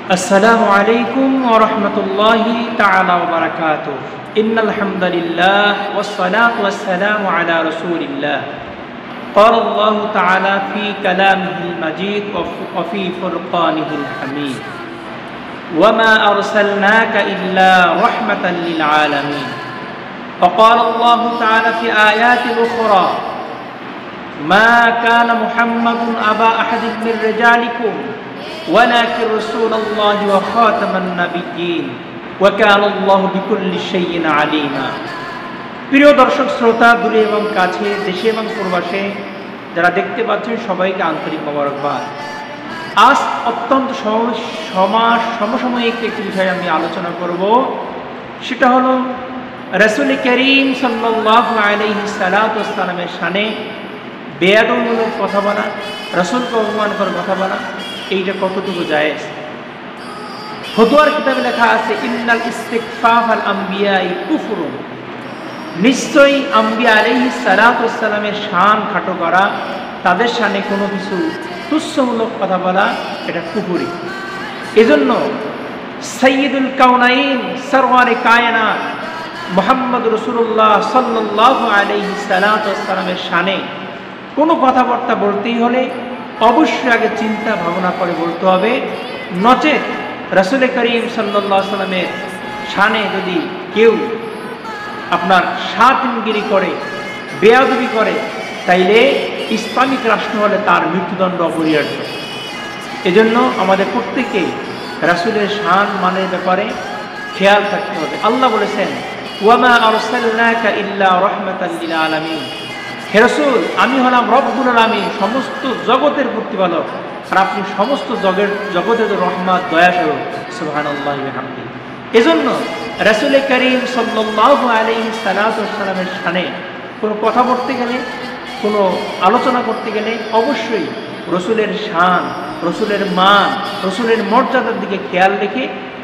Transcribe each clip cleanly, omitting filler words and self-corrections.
السلام عليكم ورحمة الله تعالى وبركاته إن الحمد لله والصلاة والسلام على رسول الله قال الله تعالى في كلامه المجيد وفي فرقانه الحميد وما أرسلناك إلا رحمة للعالمين وقال الله تعالى في آيات أخرى ما كان محمد أبا أحد من رجالكم ولكن رسول الله وخاتم النبيين وكان الله بكل شيء عليما। প্রিয় দর্শক শ্রোতা, দূরে এবং কাছে, দেশে এবং প্রবাসে যারা দেখতে পাচ্ছেন সবাইকে আন্তরিক মোবারকবাদ। আজ অত্যন্ত সমসাময়িক একটি বিষয়ে আমি আলোচনা করব, সেটা হলো রাসূল করিম সাল্লাল্লাহু আলাইহি সাল্লামের শানে বেয়াদবিমূলক কথা বলা, রাসূলকে অপমান করে কথা বলা, এইটা কতটুকু জায়েজ। ফতোয়ার কিতাবে লেখা আছে ইন্নাল ইস্তিগফাফ আল আম্বিয়াই কুফরুন, নিশ্চয়ই আম্বিয়া আলাইহিস সালাতু ওয়াস সালামের শান খাটো করা, তাদের শানে কোনো কিছু তুচ্ছমূলক কথা বলা, এটা কুফরি। এজন্য সাইয়্যিদুল কাউনাইন সরওয়ারে কায়নাত মুহাম্মদ রাসূলুল্লাহ সাল্লাল্লাহু আলাইহি সাল্লাতু ওয়াস সালামের শানে কোনো কথাবার্তা বলতেই হলে অবশ্যই আগে চিন্তা ভাবনা করে বলতে হবে, নচেত রাসূল করিম সাল্লাল্লাহু আলাইহি সাল্লামের শানে যদি কেউ আপনার শাতিমগিরি করে, বেয়াদবি করে, তাইলে ইসলামিক রাষ্ট্র হলে তার মৃত্যুদণ্ড অপরিহার্য। এজন্য আমাদের প্রত্যেকেই রাসূলের শান মানের ব্যাপারে খেয়াল থাকতে হবে। আল্লাহ বলেছেন ওয়ামা আরসালনাকা ইল্লা রাহমাতাল লিল আলামিন, হে রাসূল আমি হলাম রব্বুল আলামিন, সমস্ত জগতের প্রতিপালক, আর আপনি সমস্ত জগতের রহমত দয়াস্বরূপ। সুবহানাল্লাহি ওয়া বিহামদিহি। এজন্য রাসূল করিম সাল্লাল্লাহু আলাইহি সাল্লামের শানে কোনো কথা বলতে গেলে, কোনো আলোচনা করতে গেলে অবশ্যই রসুলের শান, রসুলের মান, রসুলের মর্যাদার দিকে খেয়াল রেখে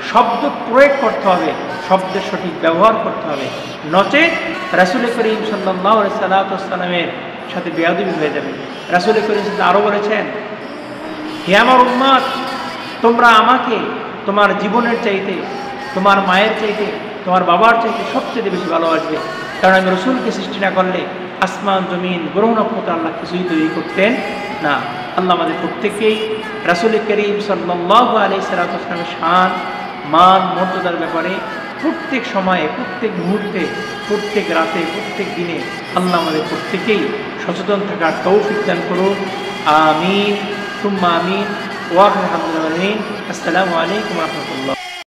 শব্দ প্রয়োগ করতে হবে, শব্দের সঠিক ব্যবহার করতে হবে, নচেত রাসূল করিম সাল্লাল্লাহু আলাইহি সাল্লামের সাথে বেয়াদবি হয়ে যাবে। রাসূল করিম আরও বলেছেন, হে আমার উম্মত, তোমরা আমাকে তোমার জীবনের চাইতে, তোমার মায়ের চাইতে, তোমার বাবার চাইতে সবচেয়ে বেশি ভালোবাসবে, কারণ আমি রসুলকে সৃষ্টি না করলে আসমান জমিন গ্রহ নক্ষত্র আল্লাহ কিছুই তৈরি করতেন না। আল্লাহ আমাদের প্রত্যেককেই রাসূল করিম সাল্লাল্লাহু আলাইহি সাল্লামের শান, মান, মর্যাদার ব্যাপারে প্রত্যেক সময়ে, প্রত্যেক মুহূর্তে, প্রত্যেক রাতে, প্রত্যেক দিনে আল্লাহ আমাদের প্রত্যেকেই সচেতন থাকার তৌফিক দান করুন। আমিন সুম্মা আমিন। ওয়া আখিরু দাওয়ানা আসসালামু আলাইকুম ওয়া রাহমাতুল্লাহ।